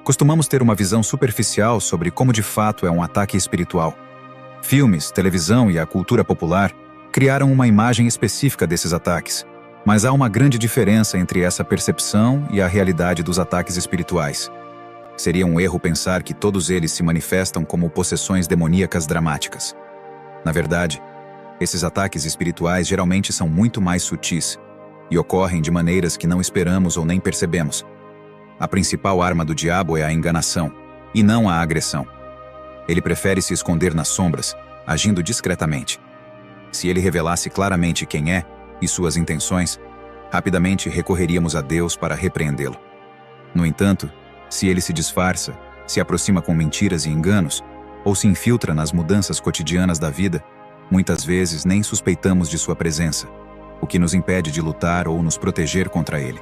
Costumamos ter uma visão superficial sobre como de fato é um ataque espiritual. Filmes, televisão e a cultura popular criaram uma imagem específica desses ataques, mas há uma grande diferença entre essa percepção e a realidade dos ataques espirituais. Seria um erro pensar que todos eles se manifestam como possessões demoníacas dramáticas. Na verdade, esses ataques espirituais geralmente são muito mais sutis e ocorrem de maneiras que não esperamos ou nem percebemos. A principal arma do diabo é a enganação, e não a agressão. Ele prefere se esconder nas sombras, agindo discretamente. Se ele revelasse claramente quem é e suas intenções, rapidamente recorreríamos a Deus para repreendê-lo. No entanto, se ele se disfarça, se aproxima com mentiras e enganos, ou se infiltra nas mudanças cotidianas da vida, muitas vezes nem suspeitamos de sua presença, o que nos impede de lutar ou nos proteger contra ele.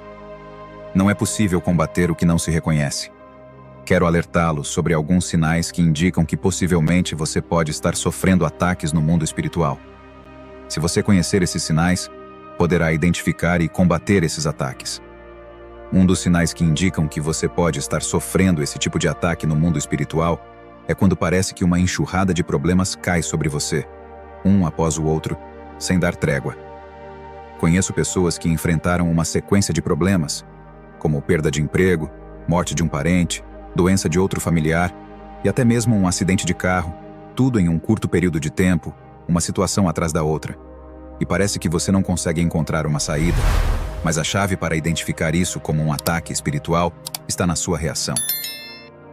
Não é possível combater o que não se reconhece. Quero alertá-lo sobre alguns sinais que indicam que possivelmente você pode estar sofrendo ataques no mundo espiritual. Se você conhecer esses sinais, poderá identificar e combater esses ataques. Um dos sinais que indicam que você pode estar sofrendo esse tipo de ataque no mundo espiritual é quando parece que uma enxurrada de problemas cai sobre você, um após o outro, sem dar trégua. Conheço pessoas que enfrentaram uma sequência de problemas, como perda de emprego, morte de um parente, doença de outro familiar e até mesmo um acidente de carro, tudo em um curto período de tempo, uma situação atrás da outra. E parece que você não consegue encontrar uma saída, mas a chave para identificar isso como um ataque espiritual está na sua reação.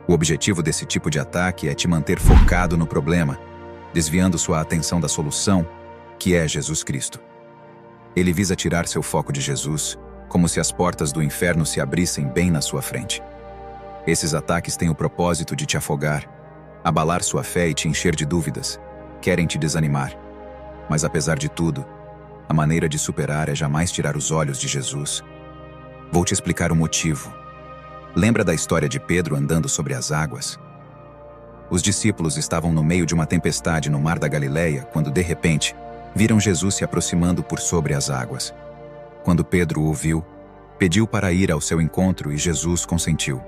O objetivo desse tipo de ataque é te manter focado no problema, desviando sua atenção da solução, que é Jesus Cristo. Ele visa tirar seu foco de Jesus, como se as portas do inferno se abrissem bem na sua frente. Esses ataques têm o propósito de te afogar, abalar sua fé e te encher de dúvidas. Querem te desanimar. Mas apesar de tudo, a maneira de superar é jamais tirar os olhos de Jesus. Vou te explicar o motivo. Lembra da história de Pedro andando sobre as águas? Os discípulos estavam no meio de uma tempestade no mar da Galileia quando, de repente, viram Jesus se aproximando por sobre as águas. Quando Pedro o viu, pediu para ir ao seu encontro e Jesus consentiu.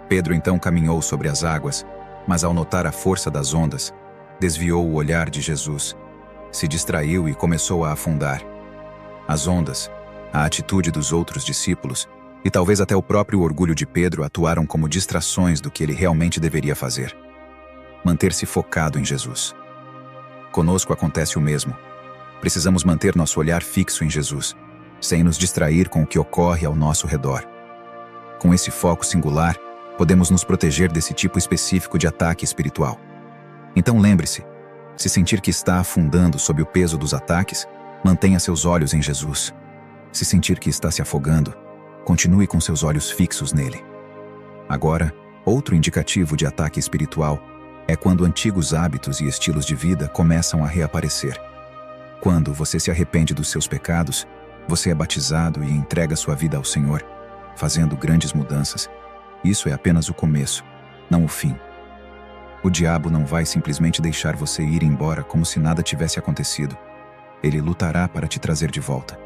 Pedro então caminhou sobre as águas, mas ao notar a força das ondas, desviou o olhar de Jesus, se distraiu e começou a afundar. As ondas, a atitude dos outros discípulos e talvez até o próprio orgulho de Pedro atuaram como distrações do que ele realmente deveria fazer. Manter-se focado em Jesus. Conosco acontece o mesmo. Precisamos manter nosso olhar fixo em Jesus, sem nos distrair com o que ocorre ao nosso redor. Com esse foco singular, podemos nos proteger desse tipo específico de ataque espiritual. Então lembre-se, se sentir que está afundando sob o peso dos ataques, mantenha seus olhos em Jesus. Se sentir que está se afogando, continue com seus olhos fixos nele. Agora, outro indicativo de ataque espiritual é quando antigos hábitos e estilos de vida começam a reaparecer. Quando você se arrepende dos seus pecados, você é batizado e entrega sua vida ao Senhor, fazendo grandes mudanças. Isso é apenas o começo, não o fim. O diabo não vai simplesmente deixar você ir embora como se nada tivesse acontecido. Ele lutará para te trazer de volta.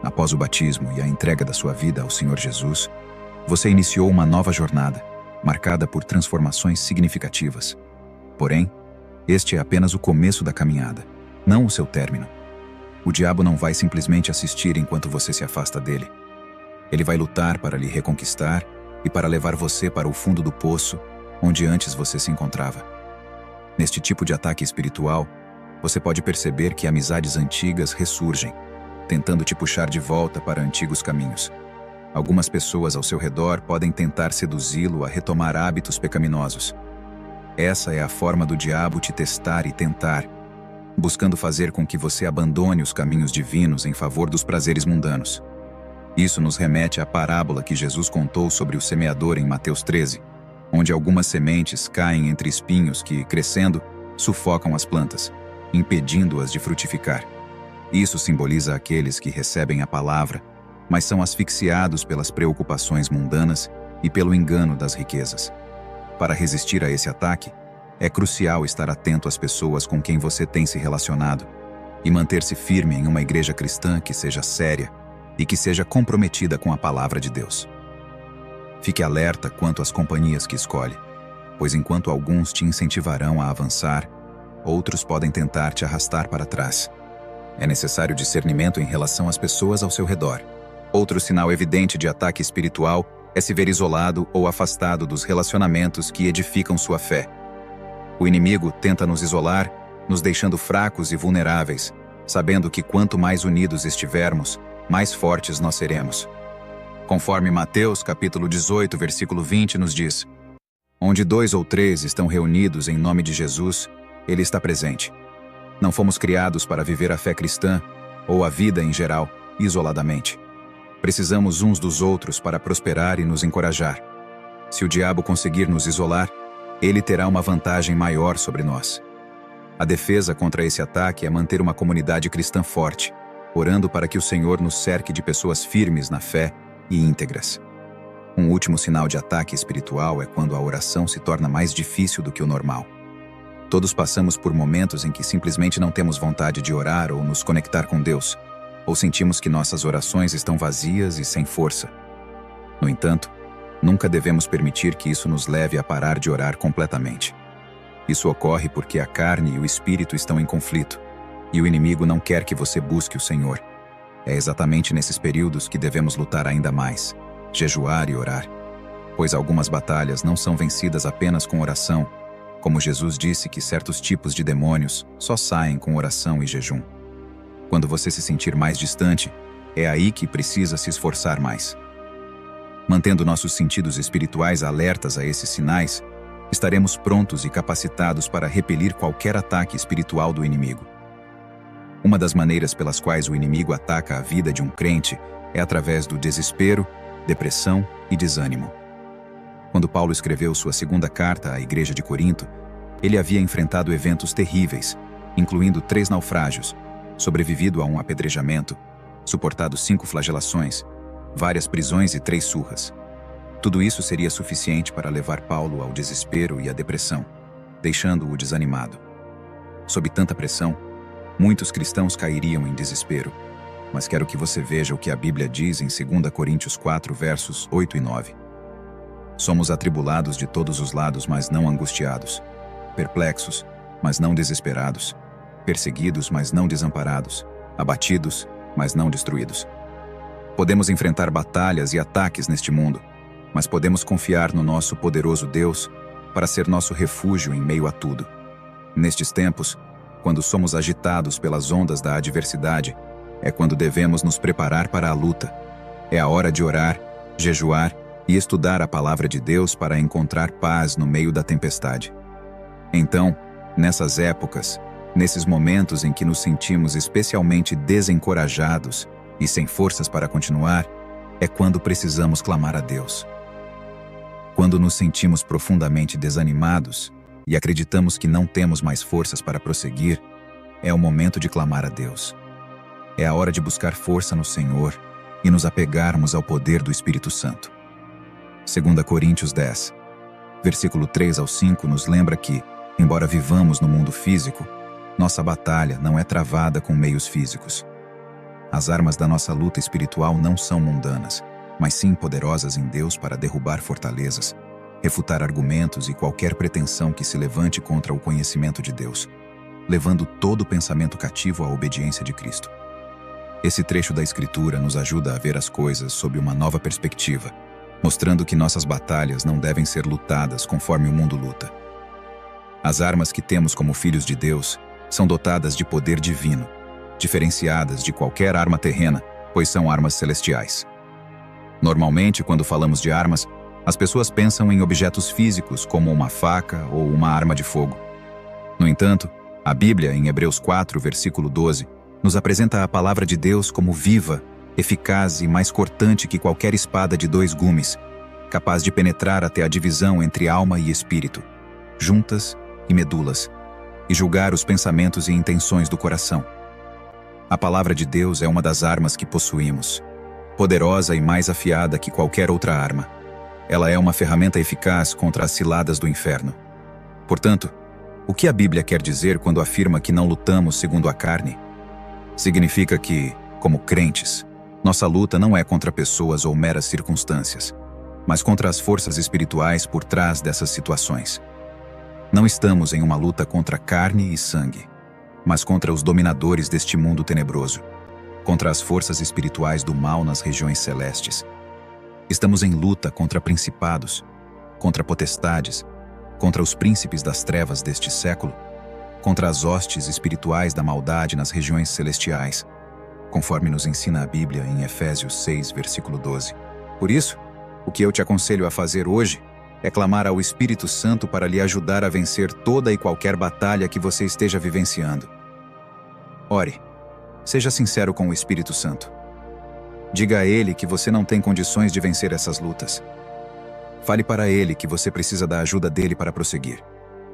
Após o batismo e a entrega da sua vida ao Senhor Jesus, você iniciou uma nova jornada, marcada por transformações significativas. Porém, este é apenas o começo da caminhada, não o seu término. O diabo não vai simplesmente assistir enquanto você se afasta dele. Ele vai lutar para lhe reconquistar e para levar você para o fundo do poço, onde antes você se encontrava. Neste tipo de ataque espiritual, você pode perceber que amizades antigas ressurgem, tentando te puxar de volta para antigos caminhos. Algumas pessoas ao seu redor podem tentar seduzi-lo a retomar hábitos pecaminosos. Essa é a forma do diabo te testar e tentar, buscando fazer com que você abandone os caminhos divinos em favor dos prazeres mundanos. Isso nos remete à parábola que Jesus contou sobre o semeador em Mateus 13, onde algumas sementes caem entre espinhos que, crescendo, sufocam as plantas, impedindo-as de frutificar. Isso simboliza aqueles que recebem a palavra, mas são asfixiados pelas preocupações mundanas e pelo engano das riquezas. Para resistir a esse ataque, é crucial estar atento às pessoas com quem você tem se relacionado e manter-se firme em uma igreja cristã que seja séria e que seja comprometida com a palavra de Deus. Fique alerta quanto às companhias que escolhe, pois enquanto alguns te incentivarão a avançar, outros podem tentar te arrastar para trás. É necessário discernimento em relação às pessoas ao seu redor. Outro sinal evidente de ataque espiritual é se ver isolado ou afastado dos relacionamentos que edificam sua fé. O inimigo tenta nos isolar, nos deixando fracos e vulneráveis, sabendo que quanto mais unidos estivermos, mais fortes nós seremos. Conforme Mateus capítulo 18, versículo 20 nos diz: onde 2 ou 3 estão reunidos em nome de Jesus, Ele está presente. Não fomos criados para viver a fé cristã, ou a vida em geral, isoladamente. Precisamos uns dos outros para prosperar e nos encorajar. Se o diabo conseguir nos isolar, ele terá uma vantagem maior sobre nós. A defesa contra esse ataque é manter uma comunidade cristã forte, orando para que o Senhor nos cerque de pessoas firmes na fé e íntegras. Um último sinal de ataque espiritual é quando a oração se torna mais difícil do que o normal. Todos passamos por momentos em que simplesmente não temos vontade de orar ou nos conectar com Deus, ou sentimos que nossas orações estão vazias e sem força. No entanto, nunca devemos permitir que isso nos leve a parar de orar completamente. Isso ocorre porque a carne e o espírito estão em conflito, e o inimigo não quer que você busque o Senhor. É exatamente nesses períodos que devemos lutar ainda mais, jejuar e orar, pois algumas batalhas não são vencidas apenas com oração, como Jesus disse que certos tipos de demônios só saem com oração e jejum. Quando você se sentir mais distante, é aí que precisa se esforçar mais. Mantendo nossos sentidos espirituais alertas a esses sinais, estaremos prontos e capacitados para repelir qualquer ataque espiritual do inimigo. Uma das maneiras pelas quais o inimigo ataca a vida de um crente é através do desespero, depressão e desânimo. Quando Paulo escreveu sua segunda carta à igreja de Corinto, ele havia enfrentado eventos terríveis, incluindo 3 naufrágios, sobrevivido a um apedrejamento, suportado 5 flagelações, várias prisões e 3 surras. Tudo isso seria suficiente para levar Paulo ao desespero e à depressão, deixando-o desanimado. Sob tanta pressão, muitos cristãos cairiam em desespero, mas quero que você veja o que a Bíblia diz em 2 Coríntios 4, versos 8 e 9. Somos atribulados de todos os lados, mas não angustiados, perplexos, mas não desesperados, perseguidos, mas não desamparados, abatidos, mas não destruídos. Podemos enfrentar batalhas e ataques neste mundo, mas podemos confiar no nosso poderoso Deus para ser nosso refúgio em meio a tudo. Nestes tempos, quando somos agitados pelas ondas da adversidade, é quando devemos nos preparar para a luta. É a hora de orar, jejuar e estudar a palavra de Deus para encontrar paz no meio da tempestade. Então, nessas épocas, nesses momentos em que nos sentimos especialmente desencorajados e sem forças para continuar, é quando precisamos clamar a Deus. Quando nos sentimos profundamente desanimados e acreditamos que não temos mais forças para prosseguir, é o momento de clamar a Deus. É a hora de buscar força no Senhor e nos apegarmos ao poder do Espírito Santo. 2 Coríntios 10, versículo 3 ao 5 nos lembra que, embora vivamos no mundo físico, nossa batalha não é travada com meios físicos. As armas da nossa luta espiritual não são mundanas, mas sim poderosas em Deus para derrubar fortalezas, refutar argumentos e qualquer pretensão que se levante contra o conhecimento de Deus, levando todo pensamento cativo à obediência de Cristo. Esse trecho da Escritura nos ajuda a ver as coisas sob uma nova perspectiva, mostrando que nossas batalhas não devem ser lutadas conforme o mundo luta. As armas que temos como filhos de Deus são dotadas de poder divino, diferenciadas de qualquer arma terrena, pois são armas celestiais. Normalmente, quando falamos de armas, as pessoas pensam em objetos físicos como uma faca ou uma arma de fogo. No entanto, a Bíblia, em Hebreus 4, versículo 12, nos apresenta a palavra de Deus como viva, eficaz e mais cortante que qualquer espada de 2 gumes, capaz de penetrar até a divisão entre alma e espírito, juntas e medulas, e julgar os pensamentos e intenções do coração. A palavra de Deus é uma das armas que possuímos, poderosa e mais afiada que qualquer outra arma. Ela é uma ferramenta eficaz contra as ciladas do inferno. Portanto, o que a Bíblia quer dizer quando afirma que não lutamos segundo a carne? Significa que, como crentes, nossa luta não é contra pessoas ou meras circunstâncias, mas contra as forças espirituais por trás dessas situações. Não estamos em uma luta contra carne e sangue, mas contra os dominadores deste mundo tenebroso, contra as forças espirituais do mal nas regiões celestes. Estamos em luta contra principados, contra potestades, contra os príncipes das trevas deste século, contra as hostes espirituais da maldade nas regiões celestiais, conforme nos ensina a Bíblia em Efésios 6, versículo 12. Por isso, o que eu te aconselho a fazer hoje é clamar ao Espírito Santo para lhe ajudar a vencer toda e qualquer batalha que você esteja vivenciando. Ore. Seja sincero com o Espírito Santo. Diga a ele que você não tem condições de vencer essas lutas. Fale para ele que você precisa da ajuda dele para prosseguir.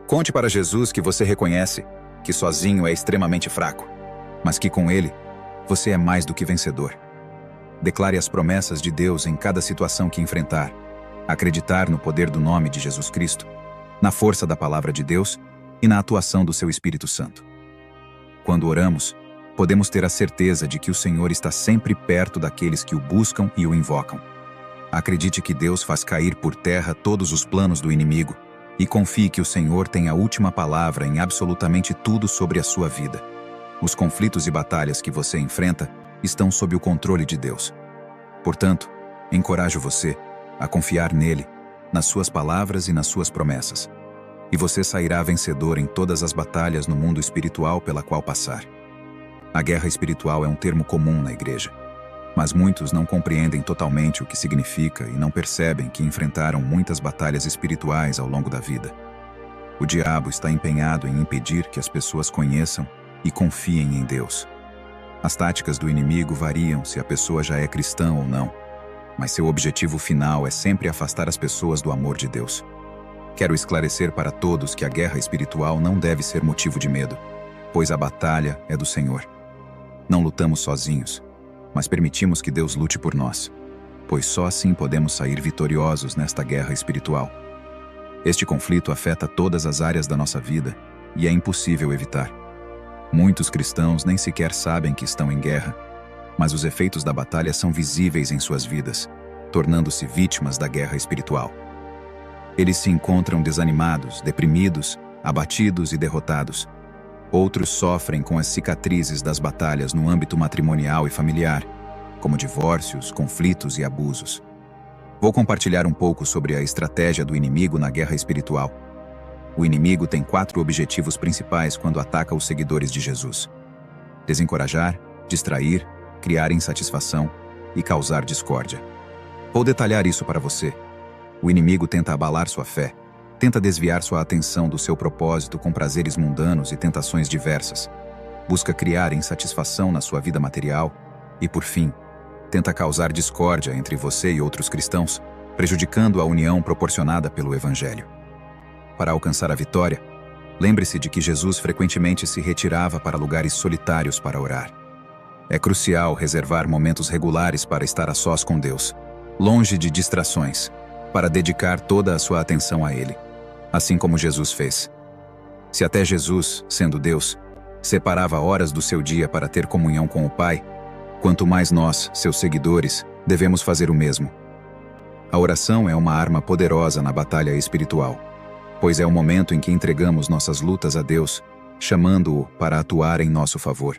Conte para Jesus que você reconhece que sozinho é extremamente fraco, mas que com ele, você é mais do que vencedor. Declare as promessas de Deus em cada situação que enfrentar. Acreditar no poder do nome de Jesus Cristo, na força da palavra de Deus e na atuação do seu Espírito Santo. Quando oramos, podemos ter a certeza de que o Senhor está sempre perto daqueles que o buscam e o invocam. Acredite que Deus faz cair por terra todos os planos do inimigo e confie que o Senhor tem a última palavra em absolutamente tudo sobre a sua vida. Os conflitos e batalhas que você enfrenta estão sob o controle de Deus. Portanto, encorajo você a confiar nele, nas suas palavras e nas suas promessas. E você sairá vencedor em todas as batalhas no mundo espiritual pela qual passar. A guerra espiritual é um termo comum na igreja, mas muitos não compreendem totalmente o que significa e não percebem que enfrentaram muitas batalhas espirituais ao longo da vida. O diabo está empenhado em impedir que as pessoas conheçam e confiem em Deus. As táticas do inimigo variam se a pessoa já é cristã ou não, mas seu objetivo final é sempre afastar as pessoas do amor de Deus. Quero esclarecer para todos que a guerra espiritual não deve ser motivo de medo, pois a batalha é do Senhor. Não lutamos sozinhos, mas permitimos que Deus lute por nós, pois só assim podemos sair vitoriosos nesta guerra espiritual. Este conflito afeta todas as áreas da nossa vida e é impossível evitar. Muitos cristãos nem sequer sabem que estão em guerra, mas os efeitos da batalha são visíveis em suas vidas, tornando-se vítimas da guerra espiritual. Eles se encontram desanimados, deprimidos, abatidos e derrotados. Outros sofrem com as cicatrizes das batalhas no âmbito matrimonial e familiar, como divórcios, conflitos e abusos. Vou compartilhar um pouco sobre a estratégia do inimigo na guerra espiritual. O inimigo tem 4 objetivos principais quando ataca os seguidores de Jesus: desencorajar, distrair, criar insatisfação e causar discórdia. Vou detalhar isso para você. O inimigo tenta abalar sua fé, tenta desviar sua atenção do seu propósito com prazeres mundanos e tentações diversas. Busca criar insatisfação na sua vida material e, por fim, tenta causar discórdia entre você e outros cristãos, prejudicando a união proporcionada pelo Evangelho. Para alcançar a vitória, lembre-se de que Jesus frequentemente se retirava para lugares solitários para orar. É crucial reservar momentos regulares para estar a sós com Deus, longe de distrações, para dedicar toda a sua atenção a Ele, assim como Jesus fez. Se até Jesus, sendo Deus, separava horas do seu dia para ter comunhão com o Pai, quanto mais nós, seus seguidores, devemos fazer o mesmo. A oração é uma arma poderosa na batalha espiritual, pois é o momento em que entregamos nossas lutas a Deus, chamando-o para atuar em nosso favor.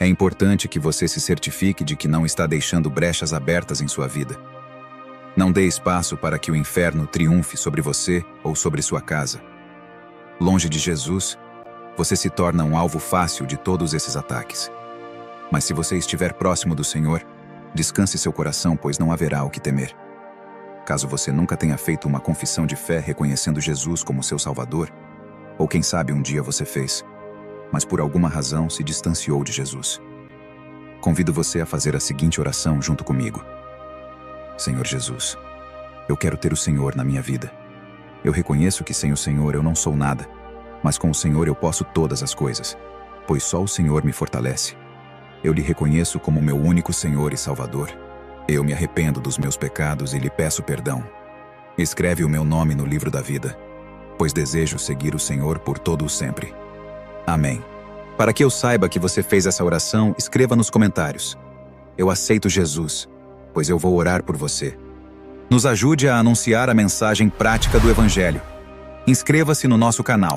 É importante que você se certifique de que não está deixando brechas abertas em sua vida. Não dê espaço para que o inferno triunfe sobre você ou sobre sua casa. Longe de Jesus, você se torna um alvo fácil de todos esses ataques. Mas se você estiver próximo do Senhor, descanse seu coração, pois não haverá o que temer. Caso você nunca tenha feito uma confissão de fé reconhecendo Jesus como seu Salvador, ou quem sabe um dia você fez, mas por alguma razão se distanciou de Jesus, convido você a fazer a seguinte oração junto comigo. Senhor Jesus, eu quero ter o Senhor na minha vida. Eu reconheço que sem o Senhor eu não sou nada, mas com o Senhor eu posso todas as coisas, pois só o Senhor me fortalece. Eu lhe reconheço como meu único Senhor e Salvador. Eu me arrependo dos meus pecados e lhe peço perdão. Escreve o meu nome no livro da vida, pois desejo seguir o Senhor por todo o sempre. Amém. Para que eu saiba que você fez essa oração, escreva nos comentários: eu aceito Jesus, pois eu vou orar por você. Nos ajude a anunciar a mensagem prática do Evangelho. Inscreva-se no nosso canal.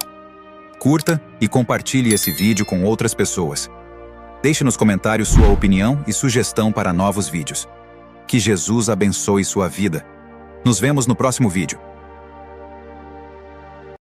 Curta e compartilhe esse vídeo com outras pessoas. Deixe nos comentários sua opinião e sugestão para novos vídeos. Que Jesus abençoe sua vida. Nos vemos no próximo vídeo.